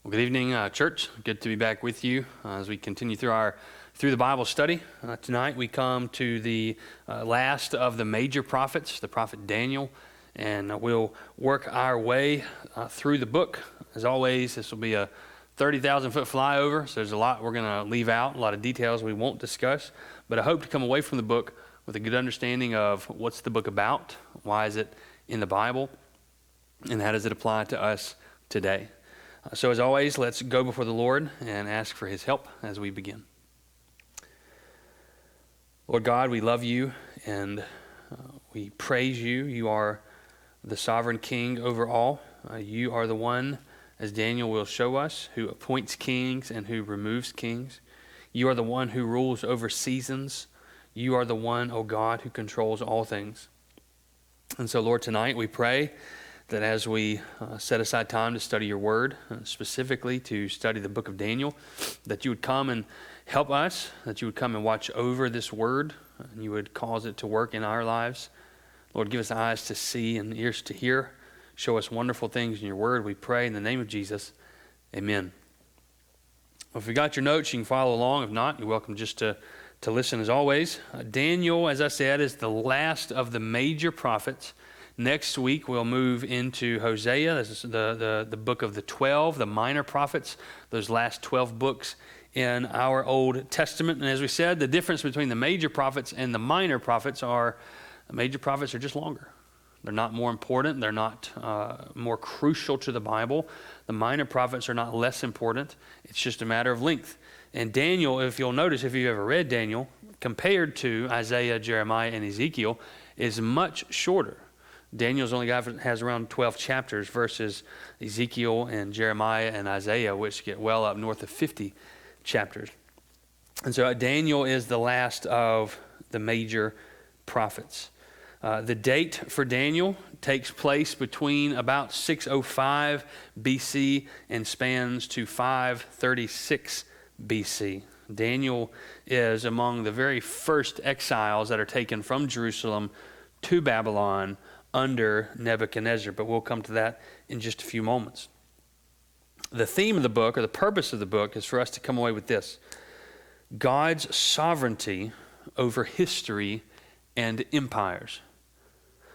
Well, good evening, church. Good to be back with you as we continue through the Bible study. Tonight we come to the last of the major prophets, the prophet Daniel, and we'll work our way through the book. As always, this will be a 30,000-foot flyover, so there's a lot we're going to leave out, a lot of details we won't discuss, but I hope to come away from the book with a good understanding of what's the book about, why is it in the Bible, and how does it apply to us today. So as always, let's go before the Lord and ask for his help as we begin. Lord God, we love you and we praise you. You are the sovereign king over all. You are the one, as Daniel will show us, who appoints kings and who removes kings. You are the one who rules over seasons. You are the one, O God, who controls all things. And so, Lord, tonight we pray that as we set aside time to study your word, specifically to study the book of Daniel, that you would come and help us, that you would come and watch over this word, and you would cause it to work in our lives. Lord, give us eyes to see and ears to hear. Show us wonderful things in your word, we pray in the name of Jesus. Amen. Well, if you got your notes, you can follow along. If not, you're welcome just to listen as always. Daniel, as I said, is the last of the major prophets. Next week, we'll move into Hosea. This is the book of the 12, the minor prophets, those last 12 books in our Old Testament. And as we said, the difference between the major prophets and the minor prophets are the major prophets are just longer. They're not more important. They're not more crucial to the Bible. The minor prophets are not less important. It's just a matter of length. And Daniel, if you'll notice, if you've ever read Daniel, compared to Isaiah, Jeremiah, and Ezekiel, is much shorter. Daniel's only has around 12 chapters versus Ezekiel and Jeremiah and Isaiah, which get well up north of 50 chapters. And so Daniel is the last of the major prophets. The date for Daniel takes place between about 605 BC and spans to 536 BC. Daniel is among the very first exiles that are taken from Jerusalem to Babylon under Nebuchadnezzar, but we'll come to that in just a few moments. The theme of the book, or the purpose of the book, is for us to come away with this: God's sovereignty over history and empires.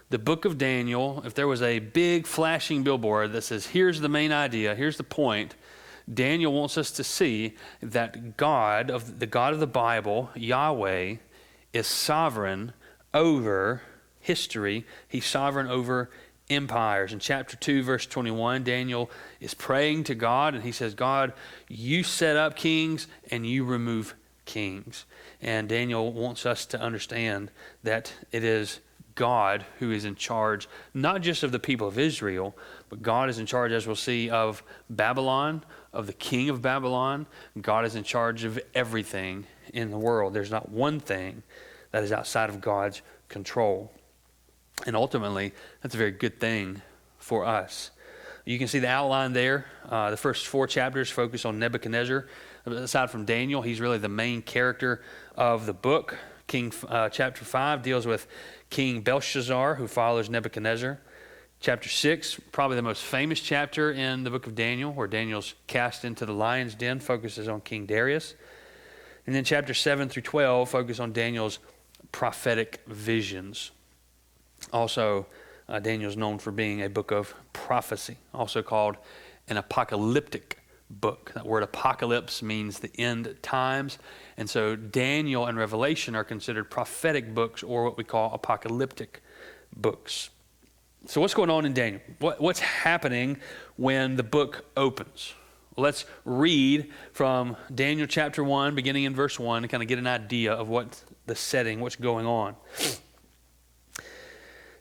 The book of Daniel, if there was a big flashing billboard that says, here's the main idea, here's the point, Daniel wants us to see that the God of the Bible, Yahweh, is sovereign over history. He's sovereign over empires. In chapter 2, verse 21, Daniel is praying to God, and he says, God, you set up kings and you remove kings. And Daniel wants us to understand that it is God who is in charge, not just of the people of Israel, but God is in charge, as we'll see, of Babylon, of the king of Babylon. God is in charge of everything in the world. There's not one thing that is outside of God's control. And ultimately, that's a very good thing for us. You can see the outline there. The first 4 chapters focus on Nebuchadnezzar. Aside from Daniel, he's really the main character of the book. Chapter 5 deals with King Belshazzar, who follows Nebuchadnezzar. Chapter 6, probably the most famous chapter in the book of Daniel, where Daniel's cast into the lion's den, focuses on King Darius. And then chapter 7 through 12 focus on Daniel's prophetic visions. Also, Daniel's known for being a book of prophecy, also called an apocalyptic book. That word apocalypse means the end times. And so Daniel and Revelation are considered prophetic books, or what we call apocalyptic books. So what's going on in Daniel? What's happening when the book opens? Well, let's read from Daniel chapter 1, beginning in verse 1, to kind of get an idea of what the setting, what's going on.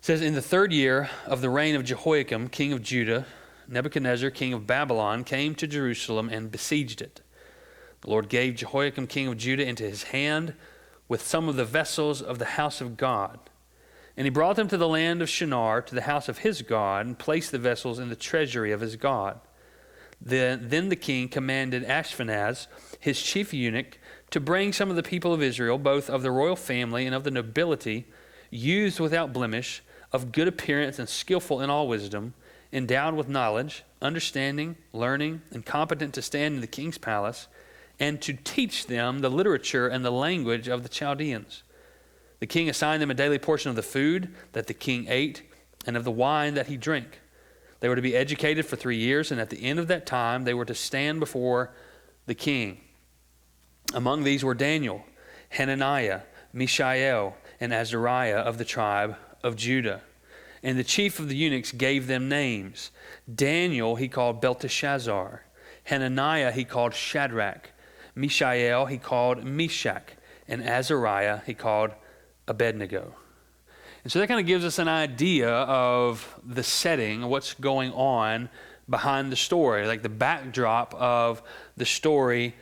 It says, in the 3rd year of the reign of Jehoiakim, king of Judah, Nebuchadnezzar, king of Babylon, came to Jerusalem and besieged it. The Lord gave Jehoiakim, king of Judah, into his hand with some of the vessels of the house of God. And he brought them to the land of Shinar, to the house of his God, and placed the vessels in the treasury of his God. Then the king commanded Ashpenaz, his chief eunuch, to bring some of the people of Israel, both of the royal family and of the nobility, youths without blemish, of good appearance and skillful in all wisdom, endowed with knowledge, understanding, learning, and competent to stand in the king's palace and to teach them the literature and the language of the Chaldeans. The king assigned them a daily portion of the food that the king ate and of the wine that he drank. They were to be educated for 3 years, and at the end of that time, they were to stand before the king. Among these were Daniel, Hananiah, Mishael, and Azariah of the tribe of Judah. And the chief of the eunuchs gave them names. Daniel he called Belteshazzar. Hananiah he called Shadrach. Mishael he called Meshach. And Azariah he called Abednego. And so that kind of gives us an idea of the setting, what's going on behind the story, like the backdrop of the story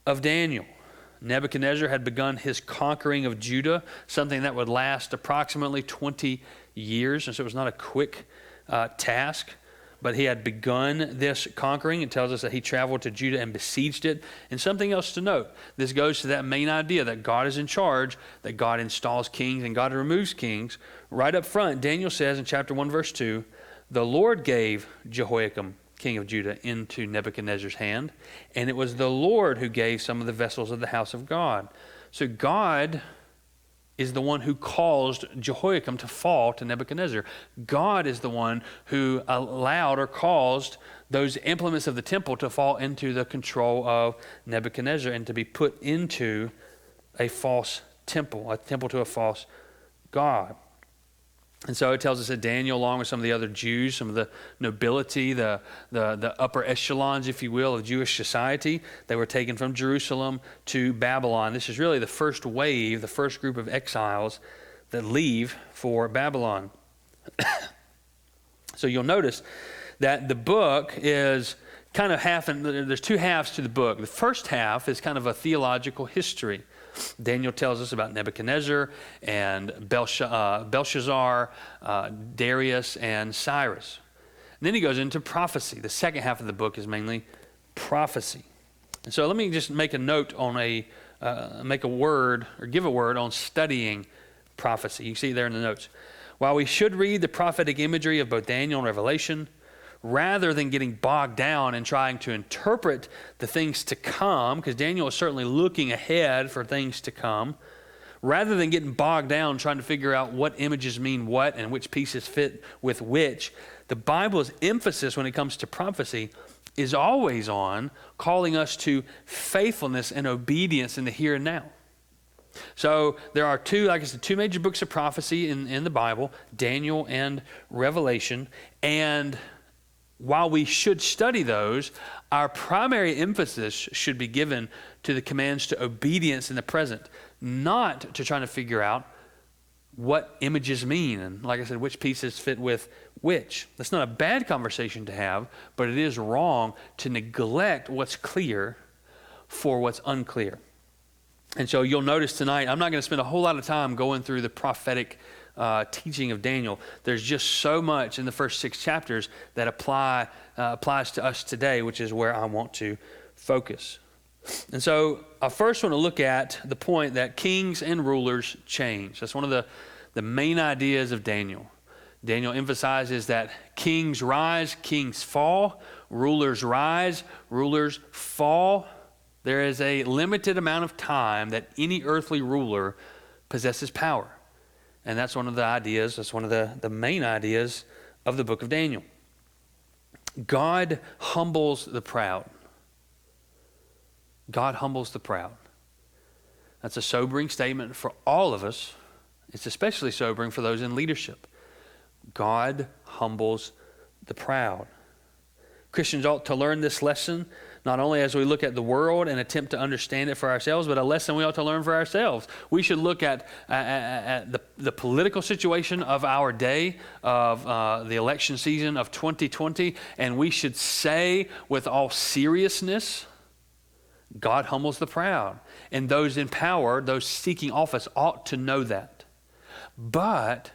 of Daniel. Nebuchadnezzar had begun his conquering of Judah, something that would last approximately 20 years. And so it was not a quick task, but he had begun this conquering. It tells us that he traveled to Judah and besieged it. And something else to note, this goes to that main idea that God is in charge, that God installs kings and God removes kings. Right up front, Daniel says in chapter 1, verse 2, the Lord gave Jehoiakim, king of Judah, into Nebuchadnezzar's hand, and it was the Lord who gave some of the vessels of the house of God. So God is the one who caused Jehoiakim to fall to Nebuchadnezzar. God is the one who allowed or caused those implements of the temple to fall into the control of Nebuchadnezzar and to be put into a false temple, a temple to a false god. And so it tells us that Daniel, along with some of the other Jews, some of the nobility, the upper echelons, if you will, of Jewish society, they were taken from Jerusalem to Babylon. This is really the first wave, the first group of exiles that leave for Babylon. So you'll notice that the book is kind of half, and there's two halves to the book. The first half is kind of a theological history. Daniel tells us about Nebuchadnezzar and Belshazzar, Darius, and Cyrus. And then he goes into prophecy. The second half of the book is mainly prophecy. And so let me just make a note on give a word on studying prophecy. You see there in the notes. While we should read the prophetic imagery of both Daniel and Revelation, rather than getting bogged down and trying to interpret the things to come, because Daniel is certainly looking ahead for things to come, rather than getting bogged down trying to figure out what images mean what and which pieces fit with which, the Bible's emphasis when it comes to prophecy is always on calling us to faithfulness and obedience in the here and now. So there are two major books of prophecy in the Bible, Daniel and Revelation, and while we should study those, our primary emphasis should be given to the commands to obedience in the present, not to trying to figure out what images mean and, like I said, which pieces fit with which. That's not a bad conversation to have, but it is wrong to neglect what's clear for what's unclear. And so you'll notice tonight, I'm not going to spend a whole lot of time going through the prophetic teaching of Daniel. There's just so much in the first 6 chapters that applies to us today, which is where I want to focus. And so I first want to look at the point that kings and rulers change. That's one of the main ideas of Daniel. Daniel emphasizes that kings rise, kings fall, rulers rise, rulers fall. There is a limited amount of time that any earthly ruler possesses power. And that's one of the ideas, that's one of the main ideas of the book of Daniel. God humbles the proud. God humbles the proud. That's a sobering statement for all of us. It's especially sobering for those in leadership. God humbles the proud. Christians ought to learn this lesson not only as we look at the world and attempt to understand it for ourselves, but a lesson we ought to learn for ourselves. We should look at the political situation of our day, of the election season of 2020, and we should say with all seriousness, God humbles the proud. And those in power, those seeking office, ought to know that. But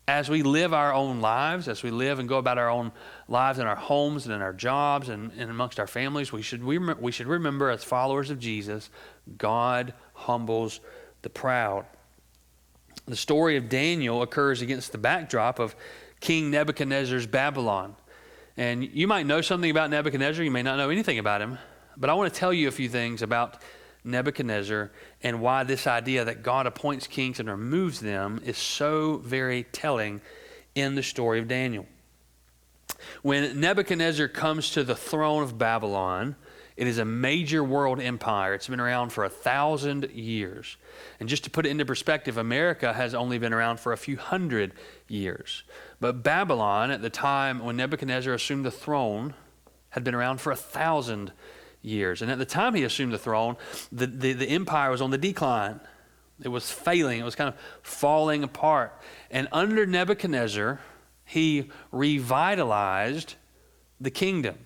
as we live our own lives, as we live and go about our own lives in our homes and in our jobs and amongst our families, we should remember as followers of Jesus, God humbles the proud. The story of Daniel occurs against the backdrop of King Nebuchadnezzar's Babylon. And you might know something about Nebuchadnezzar, you may not know anything about him, but I want to tell you a few things about Nebuchadnezzar and why this idea that God appoints kings and removes them is so very telling in the story of Daniel. When Nebuchadnezzar comes to the throne of Babylon, it is a major world empire. It's been around for 1,000 years. And just to put it into perspective, America has only been around for a few hundred years. But Babylon, at the time when Nebuchadnezzar assumed the throne, had been around for 1,000 years. And at the time he assumed the throne, the empire was on the decline. It was failing. It was kind of falling apart. And under Nebuchadnezzar, he revitalized the kingdom.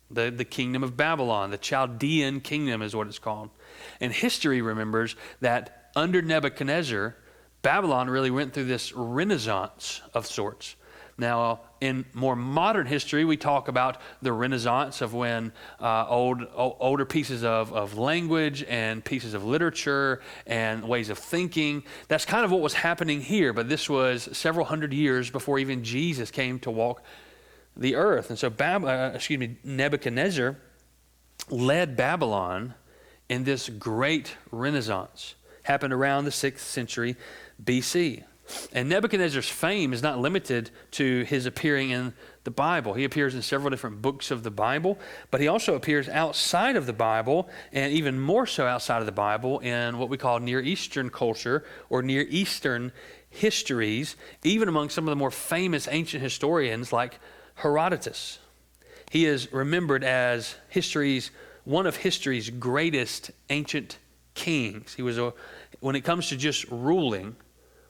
The kingdom of Babylon, the Chaldean kingdom is what it's called. And history remembers that under Nebuchadnezzar, Babylon really went through this renaissance of sorts. Now, in more modern history, we talk about the Renaissance of when older pieces of language and pieces of literature and ways of thinking. That's kind of what was happening here, but this was several hundred years before even Jesus came to walk the earth. And so Nebuchadnezzar led Babylon in this great renaissance. Happened around the 6th century BC. And Nebuchadnezzar's fame is not limited to his appearing in the Bible. He appears in several different books of the Bible, but he also appears outside of the Bible, and even more so outside of the Bible, in what we call Near Eastern culture or Near Eastern histories, even among some of the more famous ancient historians like Herodotus. He is remembered as one of history's greatest ancient kings. He was when it comes to just ruling,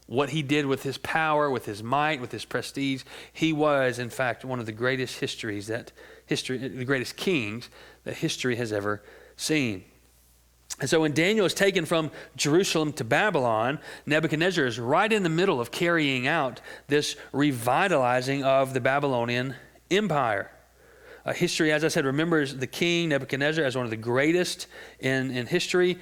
what he did with his power, with his might, with his prestige, he was, in fact, one of the greatest the greatest kings that history has ever seen. And so when Daniel is taken from Jerusalem to Babylon, Nebuchadnezzar is right in the middle of carrying out this revitalizing of the Babylonian Empire. History, as I said, remembers the king Nebuchadnezzar as one of the greatest in history.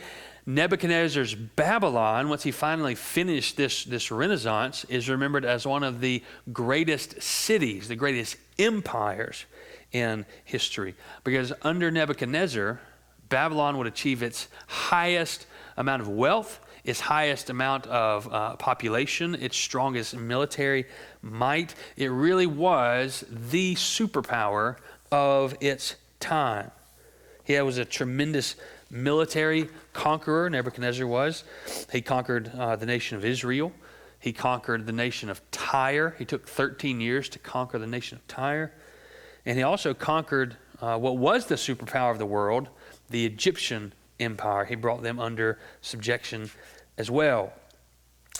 Nebuchadnezzar's Babylon, once he finally finished this renaissance, is remembered as one of the greatest cities, the greatest empires in history. Because under Nebuchadnezzar, Babylon would achieve its highest amount of wealth, its highest amount of population, its strongest military might. It really was the superpower of its time. He was a tremendous military conqueror, Nebuchadnezzar was. He conquered the nation of Israel. He conquered the nation of Tyre. He took 13 years to conquer the nation of Tyre. And he also conquered what was the superpower of the world, the Egyptian empire. He brought them under subjection as well.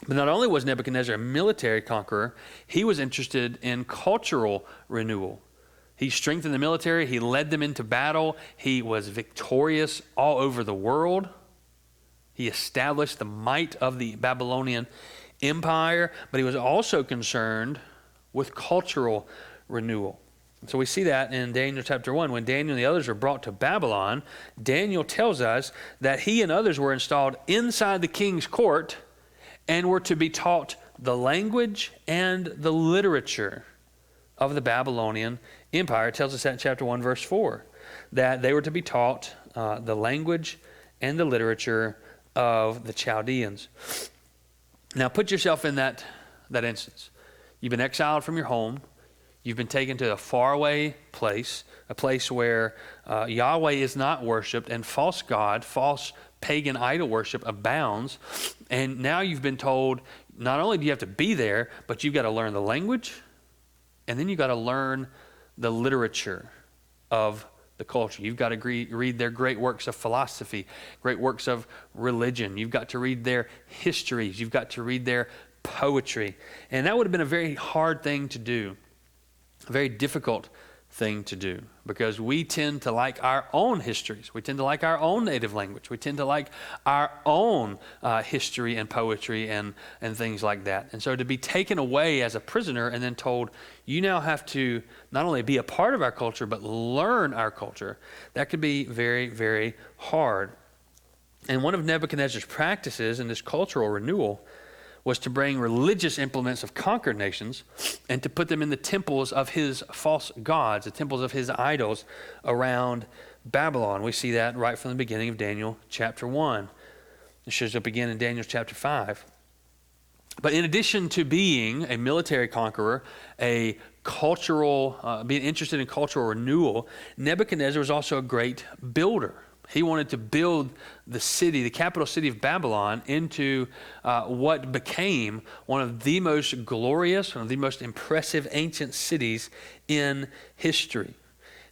But not only was Nebuchadnezzar a military conqueror, he was interested in cultural renewal. He strengthened the military. He led them into battle. He was victorious all over the world. He established the might of the Babylonian Empire, but he was also concerned with cultural renewal. So we see that in Daniel chapter 1. When Daniel and the others were brought to Babylon, Daniel tells us that he and others were installed inside the king's court and were to be taught the language and the literature of the Babylonian Empire. It tells us that in chapter 1, verse 4, that they were to be taught the language and the literature of the Chaldeans. Now put yourself in that instance. You've been exiled from your home. You've been taken to a faraway place, a place where Yahweh is not worshipped and false pagan idol worship abounds. And now you've been told, not only do you have to be there, but you've got to learn the language, and then you've got to learn the literature of the culture. You've got to read their great works of philosophy, great works of religion. You've got to read their histories. You've got to read their poetry. And that would have been a very hard thing to do. A very difficult thing to do, because we tend to like our own histories. We tend to like our own native language. We tend to like our own history and poetry and things like that. And so to be taken away as a prisoner and then told, you now have to not only be a part of our culture, but learn our culture, that could be very, very hard. And one of Nebuchadnezzar's practices in this cultural renewal was to bring religious implements of conquered nations and to put them in the temples of his false gods, the temples of his idols around Babylon. We see that right from the beginning of Daniel chapter 1. It shows up again in Daniel chapter 5. But in addition to being a military conqueror, being interested in cultural renewal, Nebuchadnezzar was also a great builder. He wanted to build the city, the capital city of Babylon, into what became one of the most glorious, one of the most impressive ancient cities in history.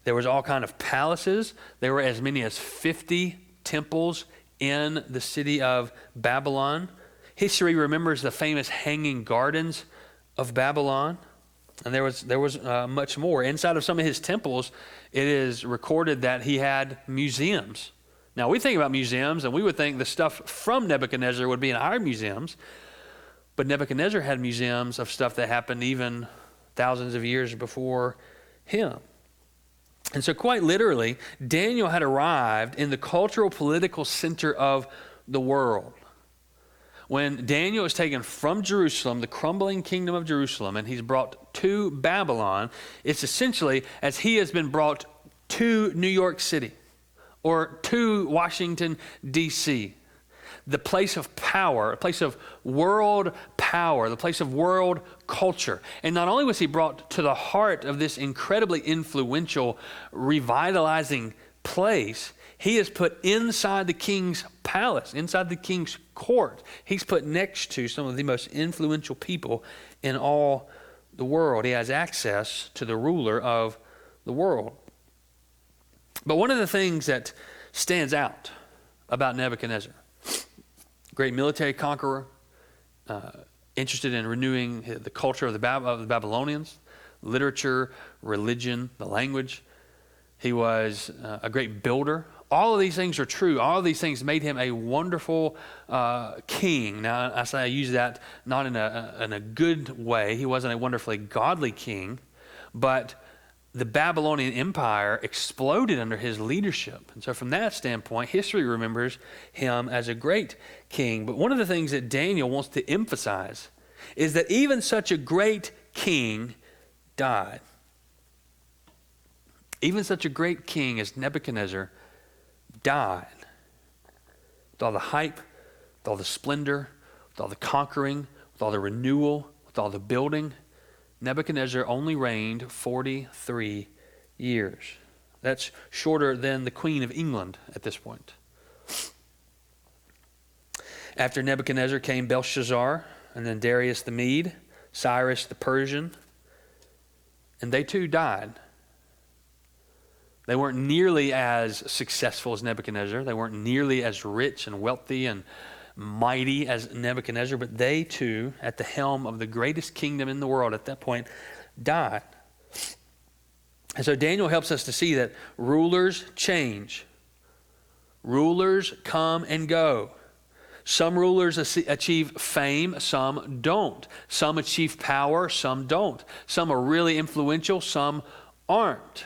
There was all kind of palaces. There were as many as 50 temples in the city of Babylon. History remembers the famous Hanging Gardens of Babylon. And there was much more. Inside of some of his temples, it is recorded that he had museums. Now, we think about museums, and we would think the stuff from Nebuchadnezzar would be in our museums. But Nebuchadnezzar had museums of stuff that happened even thousands of years before him. And so quite literally, Daniel had arrived in the cultural political center of the world. When Daniel is taken from Jerusalem, the crumbling kingdom of Jerusalem, and he's brought to Babylon, it's essentially as he has been brought to New York City or to Washington, D.C., the place of power, a place of world power, the place of world culture. And not only was he brought to the heart of this incredibly influential, revitalizing place, he is put inside the king's palace, inside the king's court. He's put next to some of the most influential people in all the world. He has access to the ruler of the world. But one of the things that stands out about Nebuchadnezzar, great military conqueror, interested in renewing the culture of the Babylonians, literature, religion, the language. He was a great builder. All of these things are true. All of these things made him a wonderful king. Now, I use that not in a good way. He wasn't a wonderfully godly king, but the Babylonian Empire exploded under his leadership. And so from that standpoint, history remembers him as a great king. But one of the things that Daniel wants to emphasize is that even such a great king died. Even such a great king as Nebuchadnezzar died. With all the hype, with all the splendor, with all the conquering, with all the renewal, with all the building, Nebuchadnezzar only reigned 43 years. That's shorter than the Queen of England at this point. After Nebuchadnezzar came Belshazzar, and then Darius the Mede, Cyrus the Persian, and they too died. They weren't nearly as successful as Nebuchadnezzar. They weren't nearly as rich and wealthy and mighty as Nebuchadnezzar, but they too, at the helm of the greatest kingdom in the world at that point, died. And so Daniel helps us to see that rulers change. Rulers come and go. Some rulers achieve fame, some don't. Some achieve power, some don't. Some are really influential, some aren't.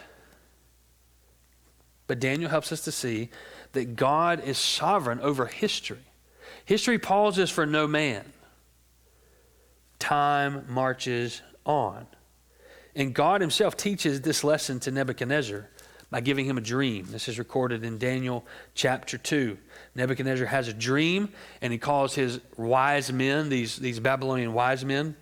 But Daniel helps us to see that God is sovereign over history. History pauses for no man. Time marches on. And God himself teaches this lesson to Nebuchadnezzar by giving him a dream. This is recorded in Daniel chapter 2. Nebuchadnezzar has a dream, and he calls his wise men, these Babylonian wise men,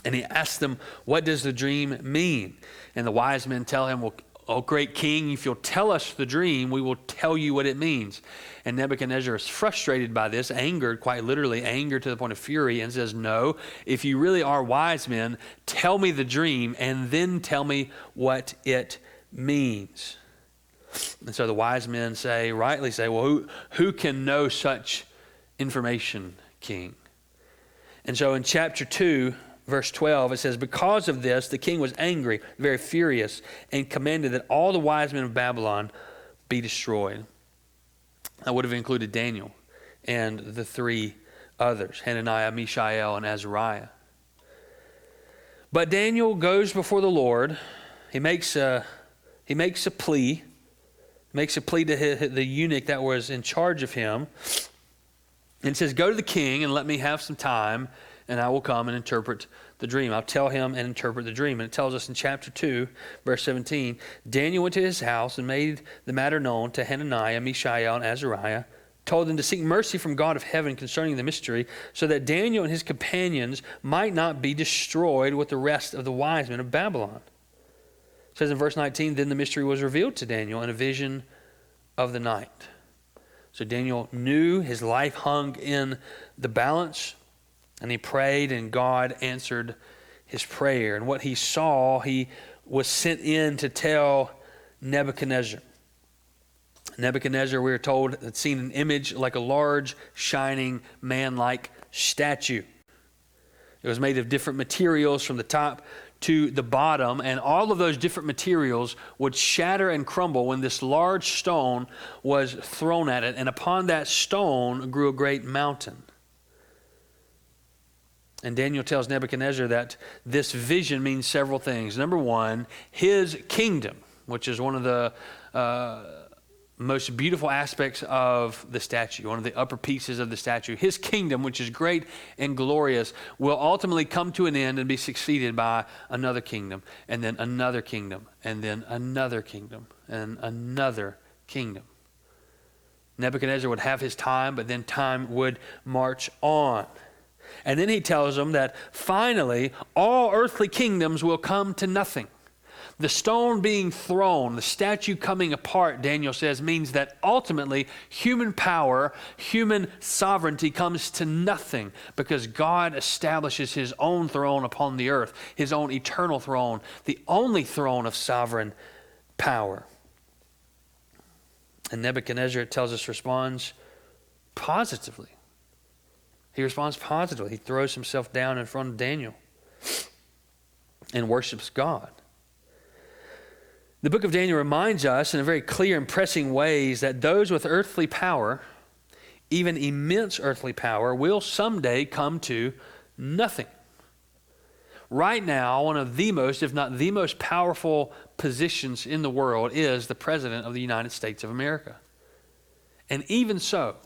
and he asks them, what does the dream mean? And the wise men tell him, well, oh, great king, if you'll tell us the dream, we will tell you what it means. And Nebuchadnezzar is frustrated by this, angered, quite literally, angered to the point of fury, and says, no, if you really are wise men, tell me the dream and then tell me what it means. And so the wise men rightly say, well, who can know such information, king? And so in chapter 2, verse 12, it says, because of this, the king was angry, very furious, and commanded that all the wise men of Babylon be destroyed. That would have included Daniel and the three others, Hananiah, Mishael, and Azariah. But Daniel goes before the Lord. He makes a plea to the eunuch that was in charge of him. And it says, go to the king and let me have some time, and I will come and interpret the dream. I'll tell him and interpret the dream. And it tells us in chapter 2, verse 17, Daniel went to his house and made the matter known to Hananiah, Mishael, and Azariah, told them to seek mercy from God of heaven concerning the mystery, so that Daniel and his companions might not be destroyed with the rest of the wise men of Babylon. It says in verse 19, then the mystery was revealed to Daniel in a vision of the night. So Daniel knew his life hung in the balance, and he prayed, and God answered his prayer. And what he saw, he was sent in to tell Nebuchadnezzar. Nebuchadnezzar, we are told, had seen an image like a large, shining, man-like statue. It was made of different materials from the top to the bottom, and all of those different materials would shatter and crumble when this large stone was thrown at it, and upon that stone grew a great mountain. And Daniel tells Nebuchadnezzar that this vision means several things. Number one, his kingdom, which is one of the most beautiful aspects of the statue, one of the upper pieces of the statue. His kingdom, which is great and glorious, will ultimately come to an end and be succeeded by another kingdom, and then another kingdom, and then another kingdom, and another kingdom. Nebuchadnezzar would have his time, but then time would march on. And then he tells them that finally all earthly kingdoms will come to nothing. The stone being thrown, the statue coming apart, Daniel says, means that ultimately human power, human sovereignty comes to nothing, because God establishes his own throne upon the earth, his own eternal throne, the only throne of sovereign power. And Nebuchadnezzar, it tells us, responds positively. He responds positively. He throws himself down in front of Daniel and worships God. The book of Daniel reminds us in a very clear and pressing ways that those with earthly power, even immense earthly power, will someday come to nothing. Right now, one of the most, if not the most powerful positions in the world is the President of the United States of America. And even so,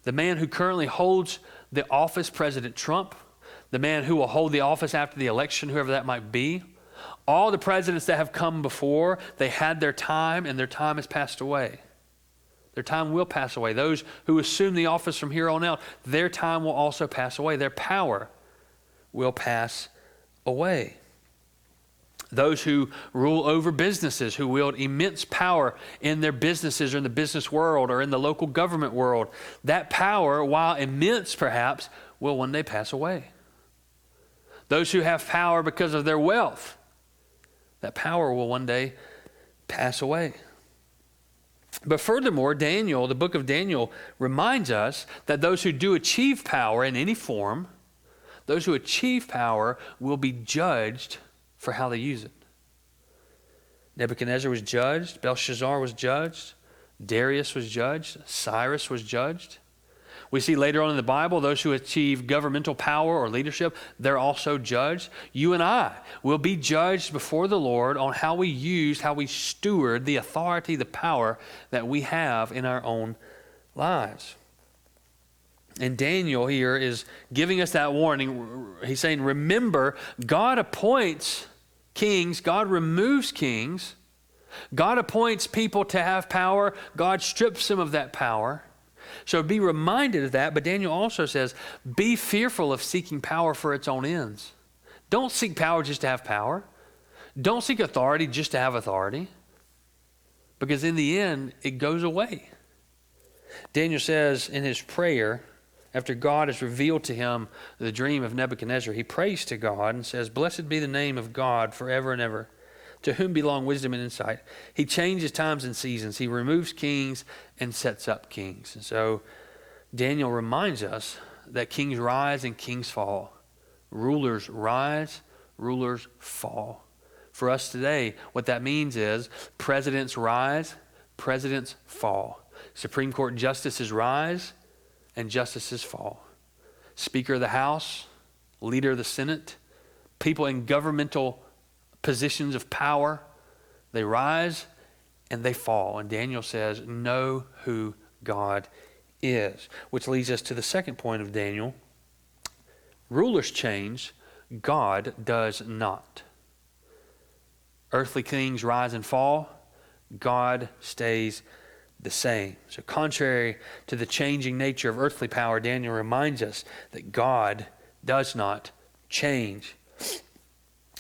the man who currently holds the office, President Trump, the man who will hold the office after the election, whoever that might be, all the presidents that have come before, they had their time, and their time has passed away. Their time will pass away. Those who assume the office from here on out, their time will also pass away. Their power will pass away. Those who rule over businesses, who wield immense power in their businesses or in the business world or in the local government world, that power, while immense perhaps, will one day pass away. Those who have power because of their wealth, that power will one day pass away. But furthermore, Daniel, the book of Daniel, reminds us that those who do achieve power in any form, those who achieve power will be judged for how they use it. Nebuchadnezzar was judged. Belshazzar was judged. Darius was judged. Cyrus was judged. We see later on in the Bible, those who achieve governmental power or leadership, they're also judged. You and I will be judged before the Lord on how we use, how we steward the authority, the power that we have in our own lives. And Daniel here is giving us that warning. He's saying, remember, God appoints kings, God removes kings, God appoints people to have power, God strips them of that power. So be reminded of that, but Daniel also says, be fearful of seeking power for its own ends. Don't seek power just to have power. Don't seek authority just to have authority, because in the end, it goes away. Daniel says in his prayer, after God has revealed to him the dream of Nebuchadnezzar, he prays to God and says, blessed be the name of God forever and ever, to whom belong wisdom and insight. He changes times and seasons. He removes kings and sets up kings. And so Daniel reminds us that kings rise and kings fall. Rulers rise, rulers fall. For us today, what that means is presidents rise, presidents fall. Supreme Court justices rise and justices fall. Speaker of the House, leader of the Senate, people in governmental positions of power, they rise and they fall. And Daniel says, know who God is. Which leads us to the second point of Daniel. Rulers change, God does not. Earthly kings rise and fall, God stays the same. So contrary to the changing nature of earthly power, Daniel reminds us that God does not change.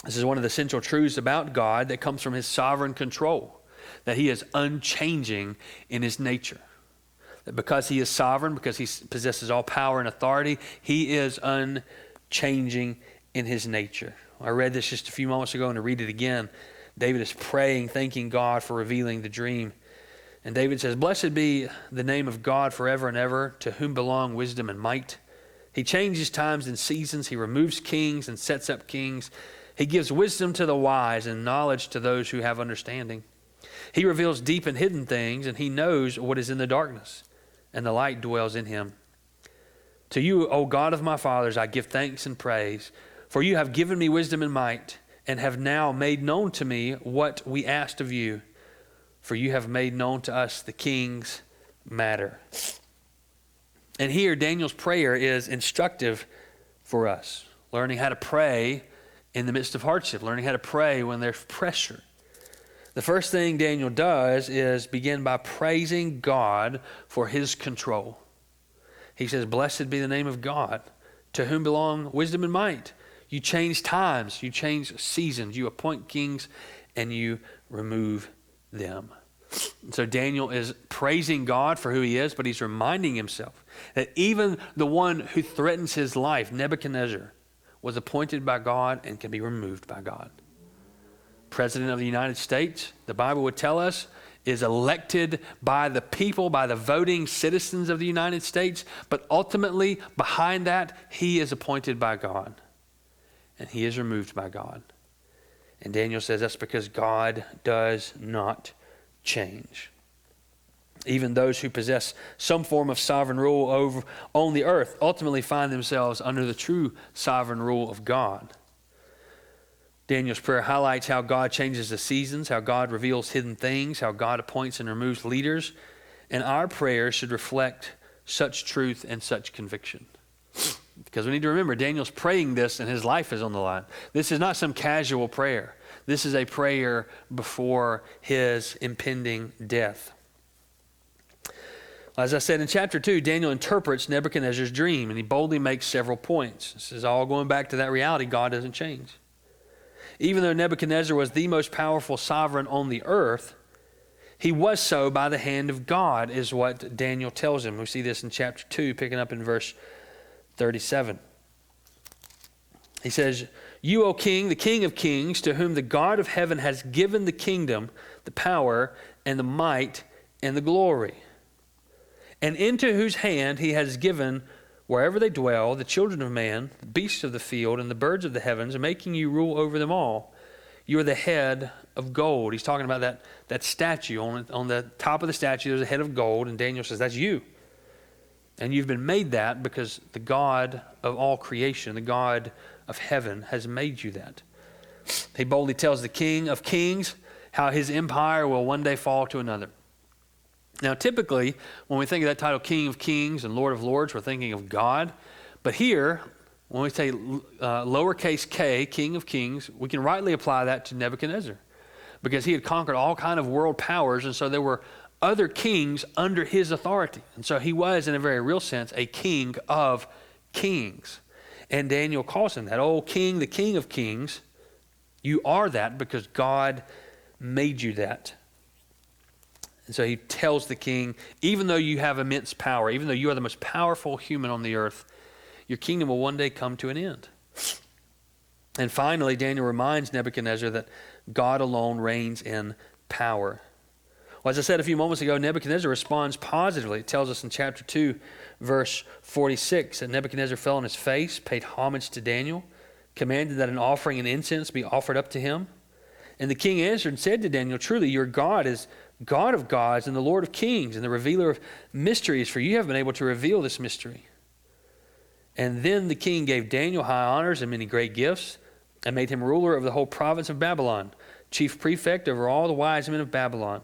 This is one of the central truths about God that comes from his sovereign control, that he is unchanging in his nature. That because he is sovereign, because he possesses all power and authority, he is unchanging in his nature. I read this just a few moments ago, and to read it again, David is praying, thanking God for revealing the dream. And David says, "Blessed be the name of God forever and ever, to whom belong wisdom and might. He changes times and seasons. He removes kings and sets up kings. He gives wisdom to the wise and knowledge to those who have understanding. He reveals deep and hidden things, and he knows what is in the darkness, and the light dwells in him. To you, O God of my fathers, I give thanks and praise, for you have given me wisdom and might, and have now made known to me what we asked of you. For you have made known to us the king's matter." And here, Daniel's prayer is instructive for us, learning how to pray in the midst of hardship, learning how to pray when there's pressure. The first thing Daniel does is begin by praising God for his control. He says, "Blessed be the name of God, to whom belong wisdom and might." You change times, you change seasons, you appoint kings, and you remove them. So Daniel is praising God for who he is, but he's reminding himself that even the one who threatens his life, Nebuchadnezzar, was appointed by God and can be removed by God. President of the United States, the Bible would tell us, is elected by the people, by the voting citizens of the United States, but ultimately behind that, he is appointed by God. And he is removed by God. And Daniel says that's because God does not change. Even those who possess some form of sovereign rule on the earth ultimately find themselves under the true sovereign rule of God. Daniel's prayer highlights how God changes the seasons, how God reveals hidden things, how God appoints and removes leaders. And our prayers should reflect such truth and such conviction. Because we need to remember, Daniel's praying this and his life is on the line. This is not some casual prayer. This is a prayer before his impending death. As I said in chapter 2, Daniel interprets Nebuchadnezzar's dream, and he boldly makes several points. This is all going back to that reality: God doesn't change. Even though Nebuchadnezzar was the most powerful sovereign on the earth, he was so by the hand of God, is what Daniel tells him. We see this in chapter 2, picking up in verse 37. He says, "You, O king, the king of kings, to whom the God of heaven has given the kingdom, the power, and the might, and the glory, and into whose hand he has given, wherever they dwell, the children of man, the beasts of the field, and the birds of the heavens, making you rule over them all. You are the head of gold." He's talking about that statue. On the top of the statue, there's a head of gold, and Daniel says, that's you. And you've been made that because the God of all creation, the God of heaven, has made you that. He boldly tells the King of Kings how his empire will one day fall to another. Now, typically, when we think of that title, King of Kings and Lord of Lords, we're thinking of God. But here, when we say lowercase k, King of Kings, we can rightly apply that to Nebuchadnezzar, because he had conquered all kind of world powers, and so there were other kings under his authority. And so he was, in a very real sense, a king of kings. And Daniel calls him that. "Oh, king, the king of kings, you are that because God made you that." And so he tells the king, even though you have immense power, even though you are the most powerful human on the earth, your kingdom will one day come to an end. And finally, Daniel reminds Nebuchadnezzar that God alone reigns in power. Well, as I said a few moments ago, Nebuchadnezzar responds positively. It tells us in chapter 2, verse 46, that Nebuchadnezzar fell on his face, paid homage to Daniel, commanded that an offering and incense be offered up to him. And the king answered and said to Daniel, "Truly, your God is God of gods and the Lord of kings and the revealer of mysteries, for you have been able to reveal this mystery." And then the king gave Daniel high honors and many great gifts, and made him ruler of the whole province of Babylon, chief prefect over all the wise men of Babylon.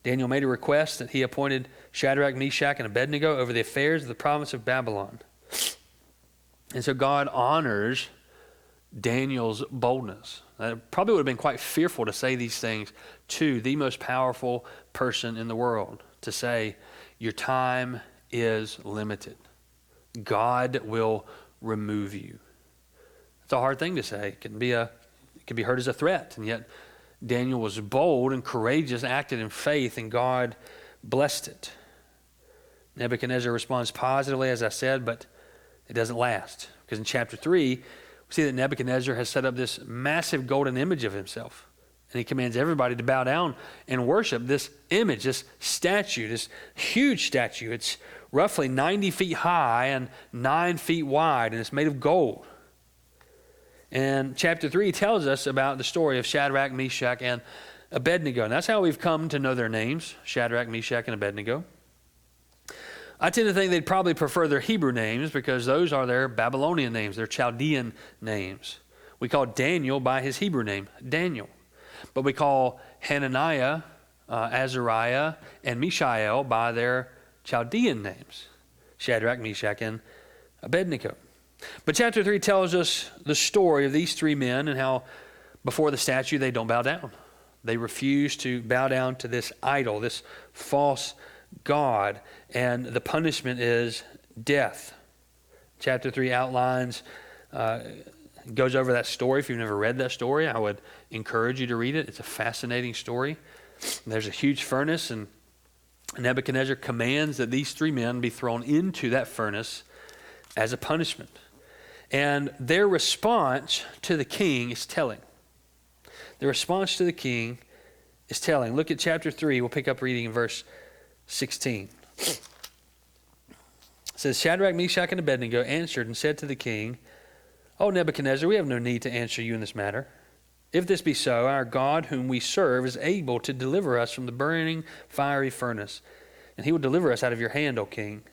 Daniel made a request that he appointed Shadrach, Meshach, and Abednego over the affairs of the province of Babylon. And so God honors Daniel's boldness. It probably would have been quite fearful to say these things to the most powerful person in the world, to say, your time is limited. God will remove you. It's a hard thing to say. It can be heard as a threat, and yet Daniel was bold and courageous, acted in faith, and God blessed it. Nebuchadnezzar responds positively, as I said, but it doesn't last. Because in chapter 3, we see that Nebuchadnezzar has set up this massive golden image of himself. And he commands everybody to bow down and worship this image, this statue, this huge statue. It's roughly 90 feet high and 9 feet wide, and it's made of gold. And chapter 3 tells us about the story of Shadrach, Meshach, and Abednego. And that's how we've come to know their names, Shadrach, Meshach, and Abednego. I tend to think they'd probably prefer their Hebrew names because those are their Babylonian names, their Chaldean names. We call Daniel by his Hebrew name, Daniel. But we call Hananiah, Azariah, and Mishael by their Chaldean names, Shadrach, Meshach, and Abednego. But chapter 3 tells us the story of these three men and how before the statue they don't bow down. They refuse to bow down to this idol, this false god, and the punishment is death. Chapter 3 outlines, goes over that story. If you've never read that story, I would encourage you to read it. It's a fascinating story. There's a huge furnace, and Nebuchadnezzar commands that these three men be thrown into that furnace as a punishment. And their response to the king is telling. The response to the king is telling. Look at chapter 3. We'll pick up reading in verse 16. It says, Shadrach, Meshach, and Abednego answered and said to the king, O Nebuchadnezzar, we have no need to answer you in this matter. If this be so, our God whom we serve is able to deliver us from the burning fiery furnace, and he will deliver us out of your hand, O king.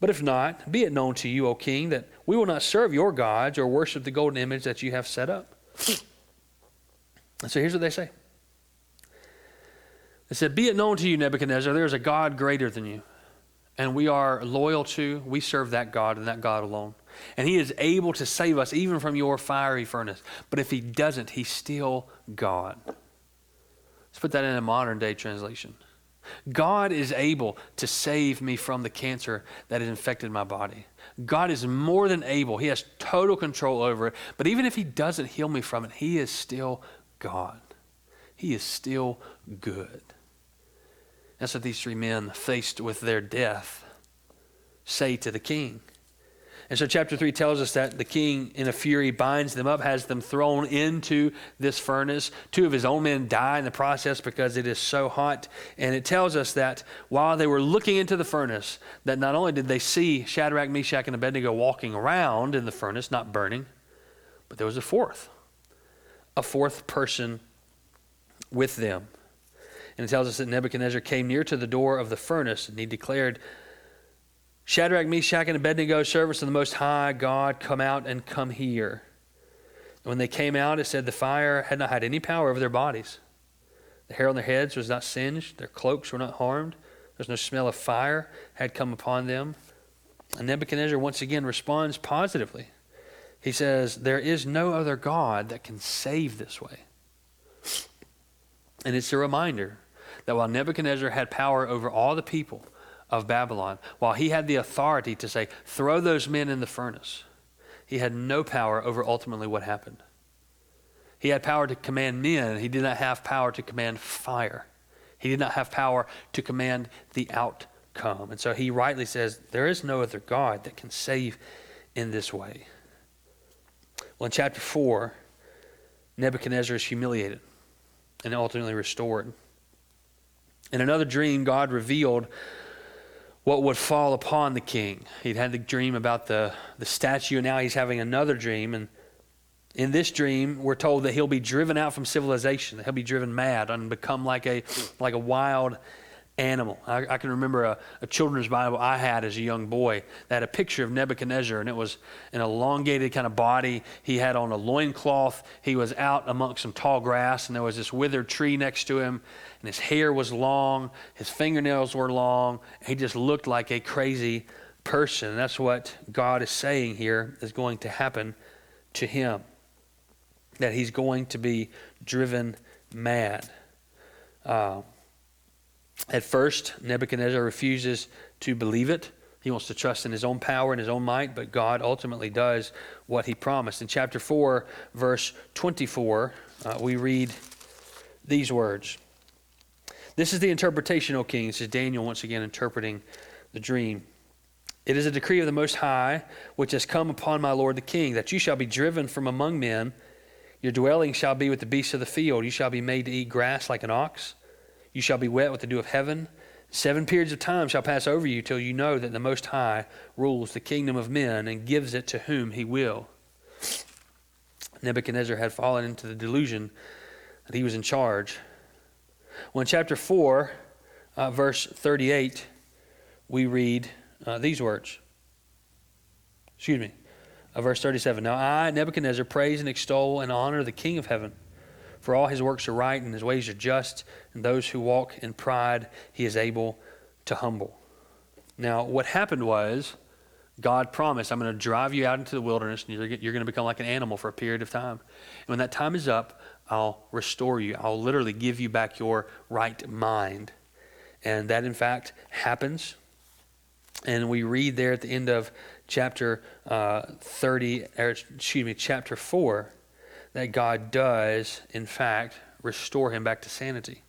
But if not, be it known to you, O king, that we will not serve your gods or worship the golden image that you have set up. And so here's what they say. They said, be it known to you, Nebuchadnezzar, there is a God greater than you. And we are loyal to, we serve that God and that God alone. And he is able to save us even from your fiery furnace. But if he doesn't, he's still God. Let's put that in a modern day translation. God is able to save me from the cancer that has infected my body. God is more than able. He has total control over it. But even if he doesn't heal me from it, he is still God. He is still good. That's what these three men, faced with their death, say to the king. And so chapter 3 tells us that the king, in a fury, binds them up, has them thrown into this furnace. 2 of his own men die in the process because it is so hot. And it tells us that while they were looking into the furnace, that not only did they see Shadrach, Meshach, and Abednego walking around in the furnace, not burning, but there was a fourth person with them. And it tells us that Nebuchadnezzar came near to the door of the furnace, and he declared, Shadrach, Meshach, and Abednego, servants of the Most High God, come out and come here. And when they came out, it said the fire had not had any power over their bodies. The hair on their heads was not singed. Their cloaks were not harmed. There was no smell of fire had come upon them. And Nebuchadnezzar once again responds positively. He says, there is no other God that can save this way. And it's a reminder that while Nebuchadnezzar had power over all the people of Babylon, while he had the authority to say, throw those men in the furnace, he had no power over ultimately what happened. He had power to command men. He did not have power to command fire. He did not have power to command the outcome. And so he rightly says, there is no other God that can save in this way. Well, in chapter 4, Nebuchadnezzar is humiliated and ultimately restored. In another dream, God revealed what would fall upon the king. He'd had the dream about the statue, and now he's having another dream. And in this dream, we're told that he'll be driven out from civilization, that he'll be driven mad and become like a wild animal. I can remember a children's Bible I had as a young boy that had a picture of Nebuchadnezzar, and it was an elongated kind of body. He had on a loincloth. He was out amongst some tall grass, and there was this withered tree next to him, and his hair was long, his fingernails were long. He just looked like a crazy person. And that's what God is saying here is going to happen to him, that he's going to be driven mad. At first, Nebuchadnezzar refuses to believe it. He wants to trust in his own power and his own might, but God ultimately does what he promised. In chapter 4, verse 24, we read these words. This is the interpretation, O king. This is Daniel once again interpreting the dream. It is a decree of the Most High, which has come upon my lord the king, that you shall be driven from among men. Your dwelling shall be with the beasts of the field. You shall be made to eat grass like an ox. You shall be wet with the dew of heaven. 7 periods of time shall pass over you till you know that the Most High rules the kingdom of men and gives it to whom he will. Nebuchadnezzar had fallen into the delusion that he was in charge. Well, in chapter 4, verse 38, we read these words. Verse 37. Now I, Nebuchadnezzar, praise and extol and honor the King of heaven. For all his works are right and his ways are just, and those who walk in pride he is able to humble. Now, what happened was God promised, I'm going to drive you out into the wilderness, and you're going to become like an animal for a period of time. And when that time is up, I'll restore you. I'll literally give you back your right mind. And that, in fact, happens. And we read there at the end of chapter 4, that God does, in fact, restore him back to sanity.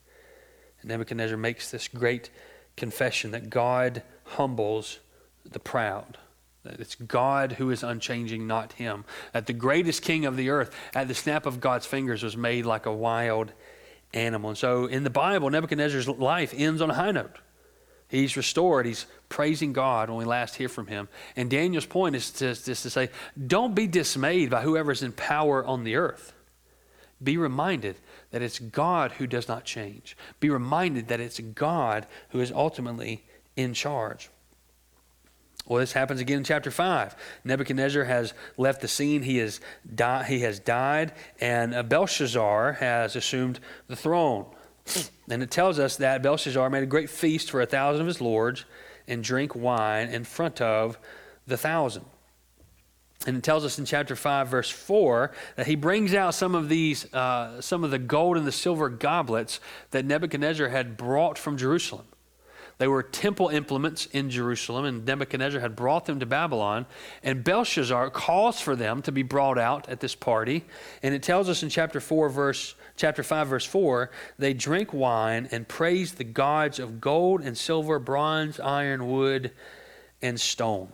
And Nebuchadnezzar makes this great confession that God humbles the proud. That it's God who is unchanging, not him. That the greatest king of the earth, at the snap of God's fingers, was made like a wild animal. And so in the Bible, Nebuchadnezzar's life ends on a high note. He's restored. He's praising God when we last hear from him. And Daniel's point is just to say, don't be dismayed by whoever's in power on the earth. Be reminded that it's God who does not change. Be reminded that it's God who is ultimately in charge. Well, this happens again in chapter 5. Nebuchadnezzar has left the scene. He has died, and Belshazzar has assumed the throne. And it tells us that Belshazzar made a great feast for 1,000 of his lords and drank wine in front of the 1,000. And it tells us in chapter 5, verse 4, that he brings out some of the gold and the silver goblets that Nebuchadnezzar had brought from Jerusalem. They were temple implements in Jerusalem, and Nebuchadnezzar had brought them to Babylon. And Belshazzar calls for them to be brought out at this party. And it tells us in chapter 5, verse 4, they drink wine and praise the gods of gold and silver, bronze, iron, wood, and stone.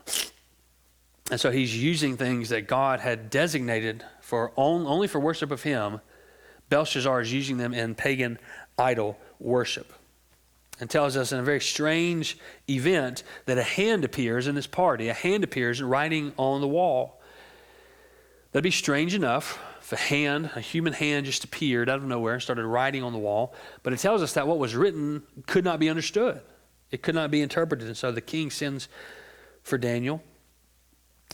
And so he's using things that God had designated for only for worship of him. Belshazzar is using them in pagan idol worship. And tells us in a very strange event that a hand appears in this party. A hand appears writing on the wall. That'd be strange enough if a human hand just appeared out of nowhere and started writing on the wall. But it tells us that what was written could not be understood. It could not be interpreted. And so the king sends for Daniel.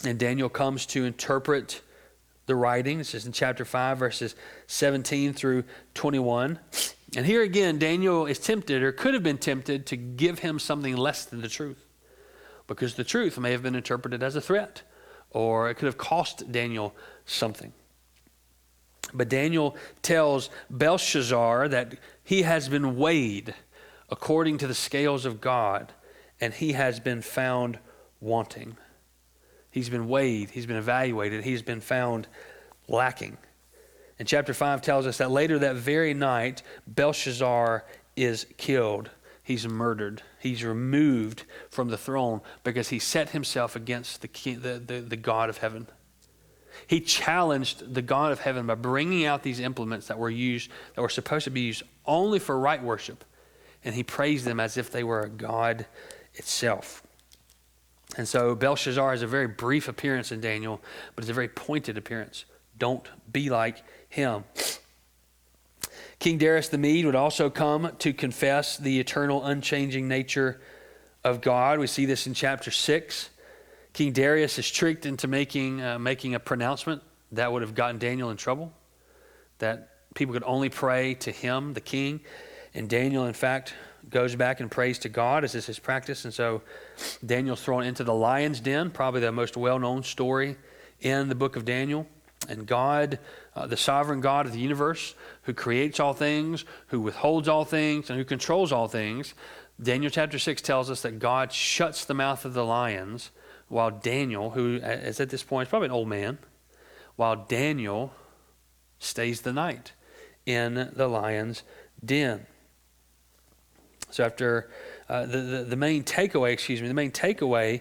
And Daniel comes to interpret the writing. This is in chapter 5, verses 17 through 21. And here again, Daniel is tempted, or could have been tempted, to give him something less than the truth. Because the truth may have been interpreted as a threat, or it could have cost Daniel something. But Daniel tells Belshazzar that he has been weighed according to the scales of God, and he has been found wanting. He's been weighed, he's been evaluated, he's been found lacking. And chapter 5 tells us that later that very night, Belshazzar is killed. He's murdered. He's removed from the throne because he set himself against the God of heaven. He challenged the God of heaven by bringing out these implements that were supposed to be used only for right worship. And he praised them as if they were a God itself. And so Belshazzar has a very brief appearance in Daniel, but it's a very pointed appearance. Don't be like him. King Darius the Mede would also come to confess the eternal, unchanging nature of God. We see this in chapter 6. King Darius is tricked into making a pronouncement that would have gotten Daniel in trouble, that people could only pray to him, the king. And Daniel, in fact, goes back and prays to God, as is his practice. And so Daniel's thrown into the lion's den, probably the most well-known story in the book of Daniel. And God, the sovereign God of the universe, who creates all things, who withholds all things, and who controls all things, Daniel chapter 6 tells us that God shuts the mouth of the lions while Daniel, who is at this point probably an old man, while Daniel stays the night in the lion's den. So after the main takeaway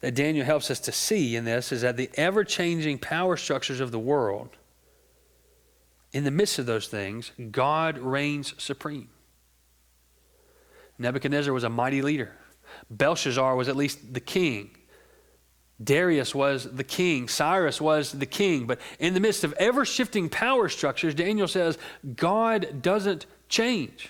that Daniel helps us to see in this is that the ever-changing power structures of the world, in the midst of those things, God reigns supreme. Nebuchadnezzar was a mighty leader. Belshazzar was at least the king. Darius was the king. Cyrus was the king. But in the midst of ever-shifting power structures, Daniel says, God doesn't change.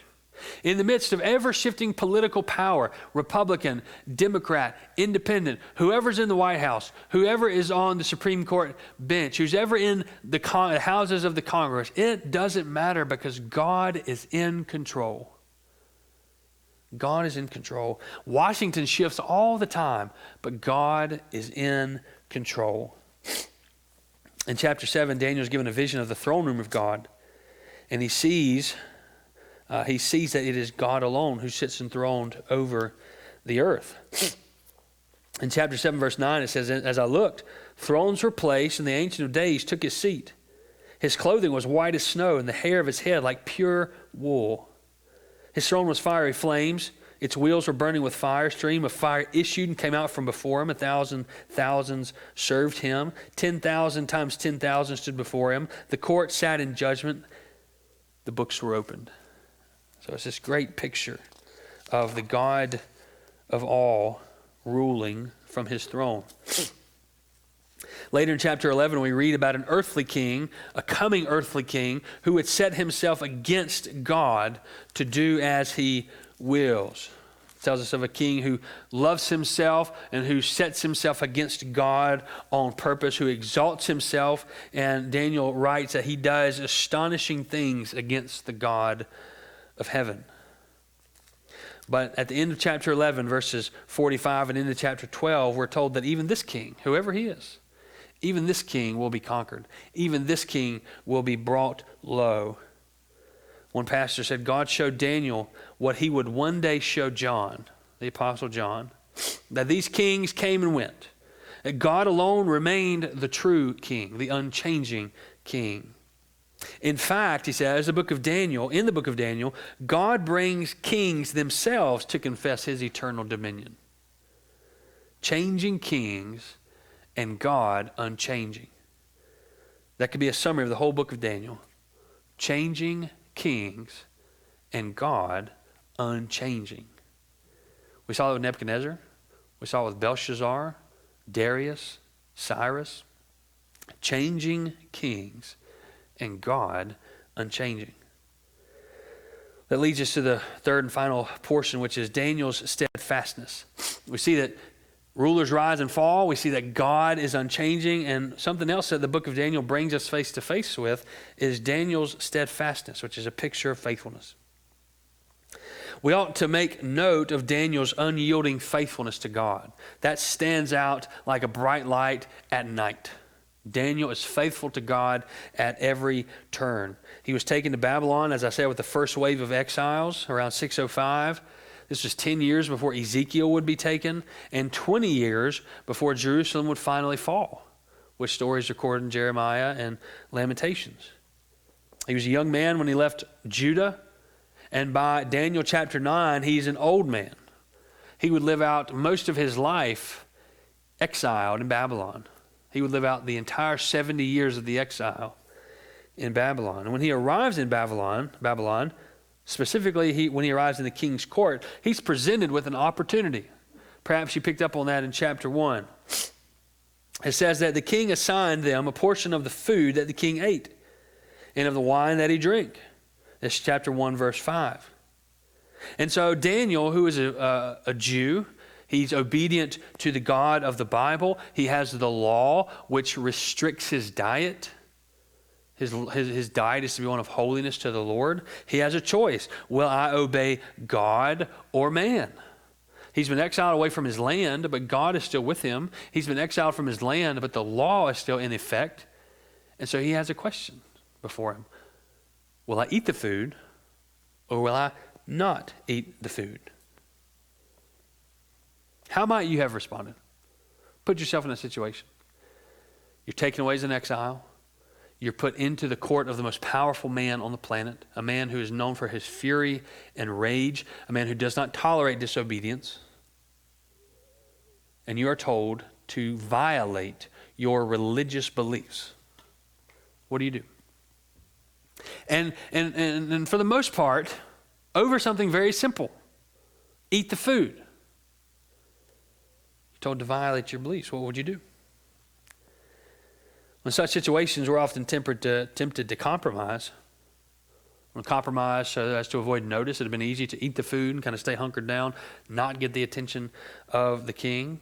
In the midst of ever-shifting political power, Republican, Democrat, Independent, whoever's in the White House, whoever is on the Supreme Court bench, who's ever in the houses of the Congress, it doesn't matter because God is in control. God is in control. Washington shifts all the time, but God is in control. In chapter 7, Daniel is given a vision of the throne room of God, and he sees that it is God alone who sits enthroned over the earth. In chapter 7, verse 9, it says, as I looked, thrones were placed, and the Ancient of Days took his seat. His clothing was white as snow, and the hair of his head like pure wool. His throne was fiery flames. Its wheels were burning with fire. A stream of fire issued and came out from before him. 1,000 thousands served him. 10,000 times 10,000 stood before him. The court sat in judgment. The books were opened. So it's this great picture of the God of all ruling from his throne. Later in chapter 11, we read about an earthly king, a coming earthly king, who would set himself against God to do as he wills. It tells us of a king who loves himself and who sets himself against God on purpose, who exalts himself. And Daniel writes that he does astonishing things against the God of heaven. But at the end of chapter 11, verses 45 and into chapter 12, we're told that even this king, whoever he is, even this king will be conquered. Even this king will be brought low. One pastor said, God showed Daniel what he would one day show John, the Apostle John, that these kings came and went. That God alone remained the true king, the unchanging king. In fact, he says, in the book of Daniel, God brings kings themselves to confess his eternal dominion. Changing kings and God unchanging. That could be a summary of the whole book of Daniel. Changing kings and God unchanging. We saw it with Nebuchadnezzar. We saw it with Belshazzar, Darius, Cyrus. Changing kings and God unchanging. That leads us to the third and final portion, which is Daniel's steadfastness. We see that rulers rise and fall. We see that God is unchanging. And something else that the book of Daniel brings us face to face with is Daniel's steadfastness, which is a picture of faithfulness. We ought to make note of Daniel's unyielding faithfulness to God. That stands out like a bright light at night. Daniel is faithful to God at every turn. He was taken to Babylon, as I said, with the first wave of exiles around 605. This was 10 years before Ezekiel would be taken and 20 years before Jerusalem would finally fall, which story is recorded in Jeremiah and Lamentations. He was a young man when he left Judah, and by Daniel chapter 9, he's an old man. He would live out most of his life exiled in Babylon. He would live out the entire 70 years of the exile in Babylon. And when he arrives in Babylon, specifically when he arrives in the king's court, he's presented with an opportunity. Perhaps you picked up on that in chapter 1. It says that the king assigned them a portion of the food that the king ate and of the wine that he drank. It's chapter 1, verse 5. And so Daniel, who is a Jew, he's obedient to the God of the Bible. He has the law which restricts his diet. His diet is to be one of holiness to the Lord. He has a choice. Will I obey God or man? He's been exiled away from his land, but God is still with him. He's been exiled from his land, but the law is still in effect. And so he has a question before him. Will I eat the food or will I not eat the food? How might you have responded? Put yourself in a situation. You're taken away as an exile. You're put into the court of the most powerful man on the planet, a man who is known for his fury and rage, a man who does not tolerate disobedience. And you are told to violate your religious beliefs. What do? And for the most part, over something very simple. Eat the food. You're told to violate your beliefs. What would you do? In such situations, we're often tempted to compromise. We'll compromise so as to avoid notice. It would have been easy to eat the food and kind of stay hunkered down, not get the attention of the king.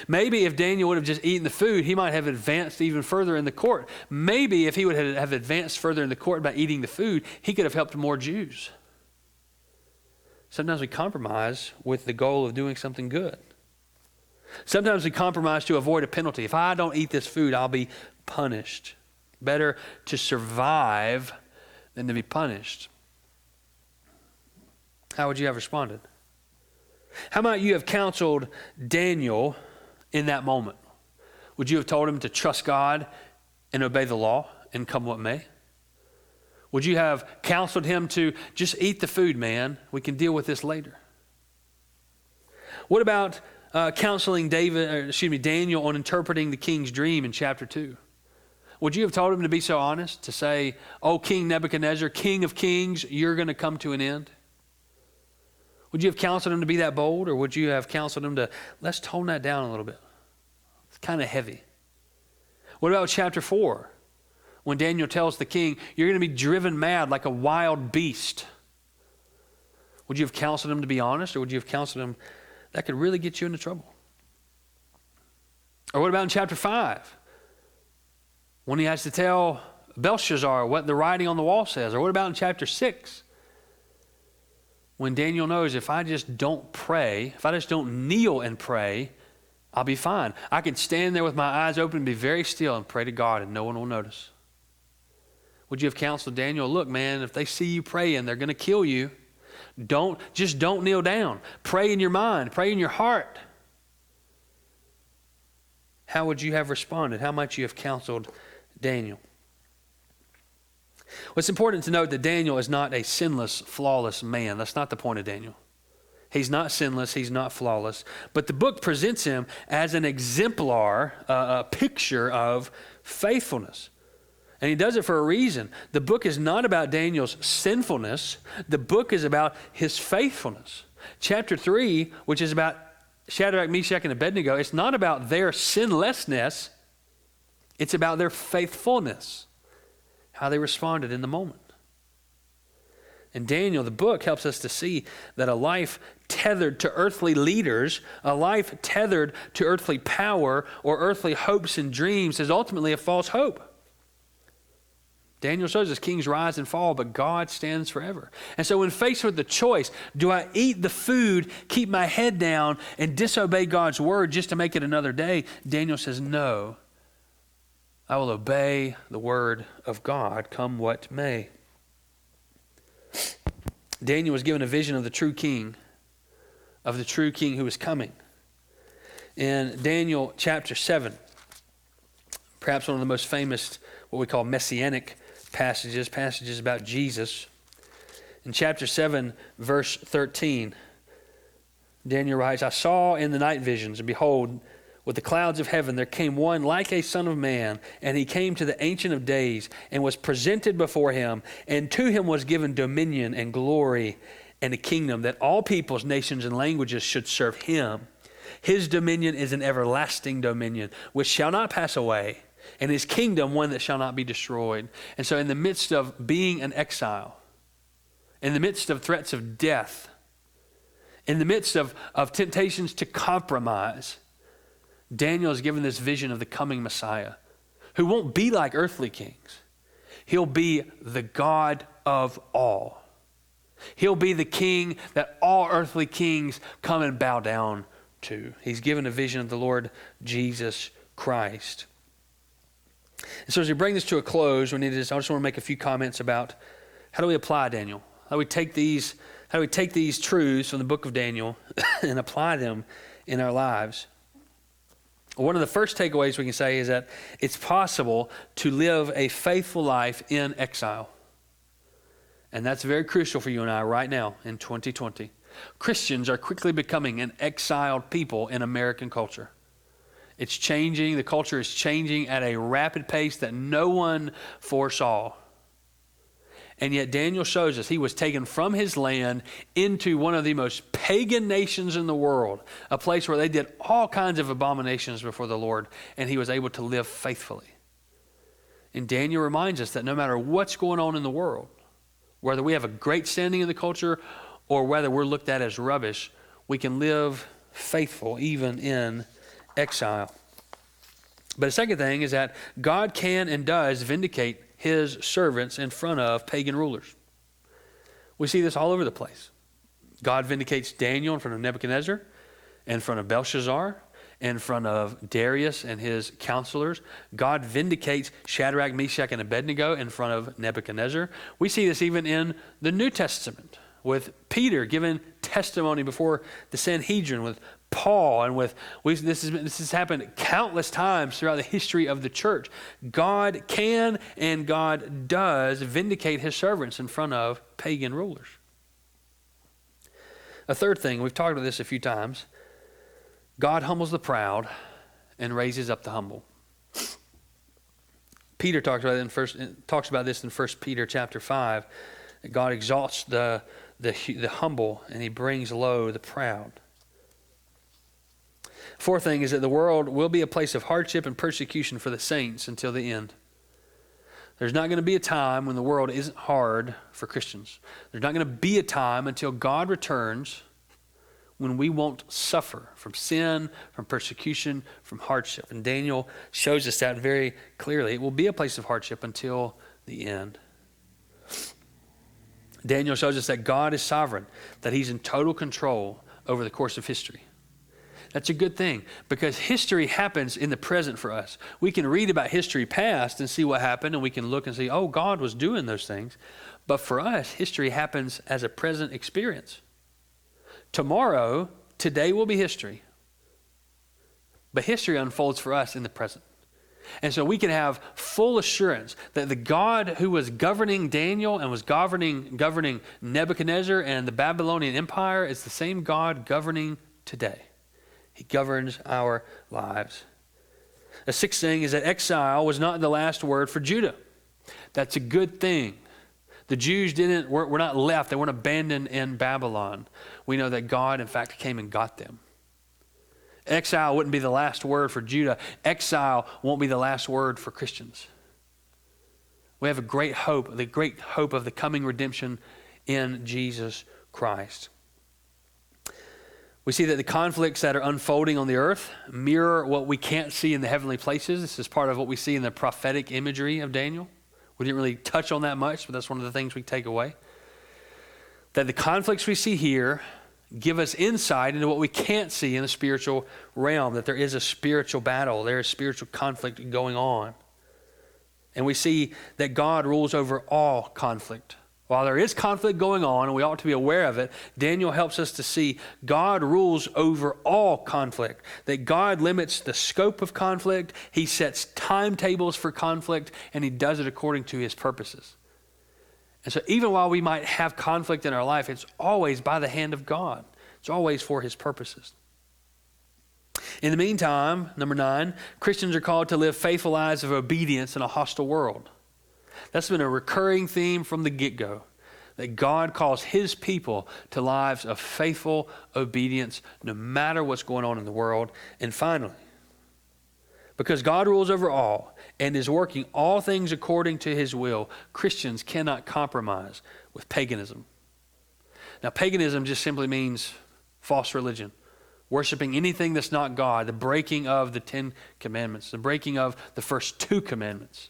Maybe if Daniel would have just eaten the food, he might have advanced even further in the court. Maybe if he would have advanced further in the court by eating the food, he could have helped more Jews. Sometimes we compromise with the goal of doing something good. Sometimes we compromise to avoid a penalty. If I don't eat this food, I'll be punished. Better to survive than to be punished. How would you have responded? How might you have counseled Daniel in that moment? Would you have told him to trust God and obey the law and come what may? Would you have counseled him to just eat the food, man? We can deal with this later. What about counseling Daniel on interpreting the king's dream in chapter 2? Would you have told him to be so honest, to say, "Oh, King Nebuchadnezzar, King of kings, you're going to come to an end"? Would you have counseled him to be that bold, or would you have counseled him to, let's tone that down a little bit? It's kind of heavy. What about chapter 4? When Daniel tells the king, you're going to be driven mad like a wild beast. Would you have counseled him to be honest, or would you have counseled him that could really get you into trouble? Or what about in chapter 5? When he has to tell Belshazzar what the writing on the wall says? Or what about in chapter 6? When Daniel knows, if I just don't pray, if I just don't kneel and pray, I'll be fine. I can stand there with my eyes open and be very still and pray to God and no one will notice. Would you have counseled Daniel, look, man, if they see you praying, they're going to kill you. Don't kneel down. Pray in your mind. Pray in your heart. How would you have responded? How might you have counseled Daniel? Well, it's important to note that Daniel is not a sinless, flawless man. That's not the point of Daniel. He's not sinless. He's not flawless. But the book presents him as an exemplar, a picture of faithfulness. And he does it for a reason. The book is not about Daniel's sinfulness. The book is about his faithfulness. Chapter 3, which is about Shadrach, Meshach, and Abednego, it's not about their sinlessness. It's about their faithfulness, how they responded in the moment. And Daniel, the book, helps us to see that a life tethered to earthly leaders, a life tethered to earthly power or earthly hopes and dreams is ultimately a false hope. Daniel shows us kings rise and fall, but God stands forever. And so when faced with the choice, do I eat the food, keep my head down, and disobey God's word just to make it another day? Daniel says, no, I will obey the word of God, come what may. Daniel was given a vision of the true king who was coming. In Daniel chapter 7, perhaps one of the most famous, what we call messianic passages about Jesus. In chapter 7, verse 13, Daniel writes, I saw in the night visions, and behold, with the clouds of heaven there came one like a son of man, and he came to the Ancient of Days, and was presented before him, and to him was given dominion and glory and a kingdom, that all peoples, nations, and languages should serve him. His dominion is an everlasting dominion, which shall not pass away, and his kingdom one that shall not be destroyed. And so in the midst of being an exile, in the midst of threats of death, in the midst of temptations to compromise, Daniel is given this vision of the coming Messiah, who won't be like earthly kings. He'll be the God of all. He'll be the king that all earthly kings come and bow down to. He's given a vision of the Lord Jesus Christ. And so as we bring this to a close, I just want to make a few comments about how do we apply Daniel? How do we take these truths from the book of Daniel and apply them in our lives? One of the first takeaways we can say is that it's possible to live a faithful life in exile. And that's very crucial for you and I right now in 2020. Christians are quickly becoming an exiled people in American culture. It's changing. The culture is changing at a rapid pace that no one foresaw. And yet Daniel shows us he was taken from his land into one of the most pagan nations in the world, a place where they did all kinds of abominations before the Lord, and he was able to live faithfully. And Daniel reminds us that no matter what's going on in the world, whether we have a great standing in the culture or whether we're looked at as rubbish, we can live faithful even in exile. But the second thing is that God can and does vindicate his servants in front of pagan rulers. We see this all over the place. God vindicates Daniel in front of Nebuchadnezzar, in front of Belshazzar, in front of Darius and his counselors. God vindicates Shadrach, Meshach, and Abednego in front of Nebuchadnezzar. We see this even in the New Testament with Peter giving testimony before the Sanhedrin, with Paul, and this has happened countless times throughout the history of the church. God can and God does vindicate his servants in front of pagan rulers. A third thing, we've talked about this a few times, God humbles the proud and raises up the humble. Peter talks about this in 1 Peter chapter 5. That God exalts the humble and he brings low the proud. Fourth thing is that the world will be a place of hardship and persecution for the saints until the end. There's not going to be a time when the world isn't hard for Christians. There's not going to be a time until God returns when we won't suffer from sin, from persecution, from hardship. And Daniel shows us that very clearly. It will be a place of hardship until the end. Daniel shows us that God is sovereign, that he's in total control over the course of history. That's a good thing because history happens in the present for us. We can read about history past and see what happened, and we can look and see, oh, God was doing those things. But for us, history happens as a present experience. Today will be history. But history unfolds for us in the present. And so we can have full assurance that the God who was governing Daniel and was governing Nebuchadnezzar and the Babylonian Empire is the same God governing today. He governs our lives. The sixth thing is that exile was not the last word for Judah. That's a good thing. The Jews were not left. They weren't abandoned in Babylon. We know that God, in fact, came and got them. Exile wouldn't be the last word for Judah. Exile won't be the last word for Christians. We have a great hope, the great hope of the coming redemption in Jesus Christ. We see that the conflicts that are unfolding on the earth mirror what we can't see in the heavenly places. This is part of what we see in the prophetic imagery of Daniel. We didn't really touch on that much, but that's one of the things we take away. That the conflicts we see here give us insight into what we can't see in the spiritual realm, that there is a spiritual battle, there is spiritual conflict going on. And we see that God rules over all conflict. While there is conflict going on, and we ought to be aware of it, Daniel helps us to see God rules over all conflict, that God limits the scope of conflict, he sets timetables for conflict, and he does it according to his purposes. And so even while we might have conflict in our life, it's always by the hand of God. It's always for his purposes. In the meantime, number 9, Christians are called to live faithful lives of obedience in a hostile world. That's been a recurring theme from the get-go, that God calls his people to lives of faithful obedience no matter what's going on in the world. And finally, because God rules over all and is working all things according to his will, Christians cannot compromise with paganism Now, paganism just simply means false religion, worshiping anything that's not God, the breaking of the 10 commandments, the breaking of the first 2 commandments.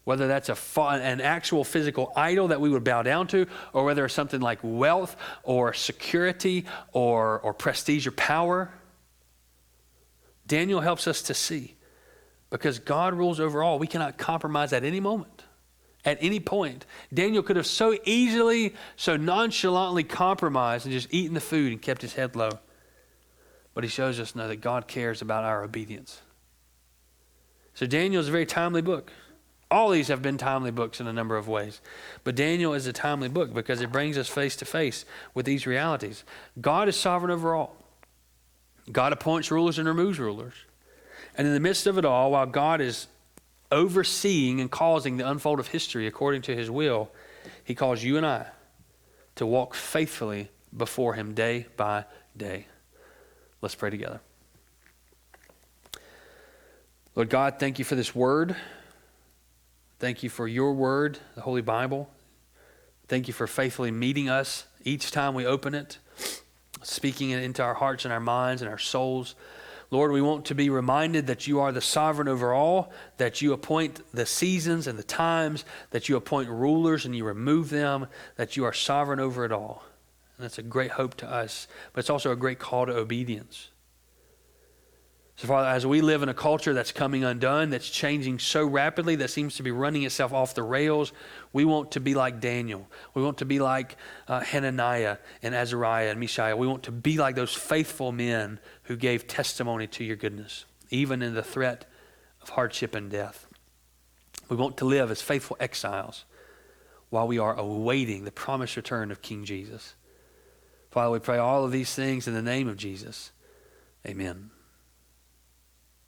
Whether that's an actual physical idol that we would bow down to, or whether it's something like wealth or security or prestige or power. Daniel helps us to see, because God rules over all, we cannot compromise at any moment, at any point. Daniel could have so easily, so nonchalantly compromised and just eaten the food and kept his head low. But he shows us now that God cares about our obedience. So Daniel is a very timely book. All these have been timely books in a number of ways. But Daniel is a timely book because it brings us face to face with these realities. God is sovereign over all. God appoints rulers and removes rulers. And in the midst of it all, while God is overseeing and causing the unfold of history according to his will, he calls you and I to walk faithfully before him day by day. Let's pray together. Lord God, thank you for this word. Thank you for your word, the Holy Bible. Thank you for faithfully meeting us each time we open it, speaking it into our hearts and our minds and our souls. Lord, we want to be reminded that you are the sovereign over all, that you appoint the seasons and the times, that you appoint rulers and you remove them, that you are sovereign over it all. And that's a great hope to us, but it's also a great call to obedience. So Father, as we live in a culture that's coming undone, that's changing so rapidly, that seems to be running itself off the rails, we want to be like Daniel. We want to be like Hananiah and Azariah and Mishael. We want to be like those faithful men who gave testimony to your goodness, even in the threat of hardship and death. We want to live as faithful exiles while we are awaiting the promised return of King Jesus. Father, we pray all of these things in the name of Jesus. Amen.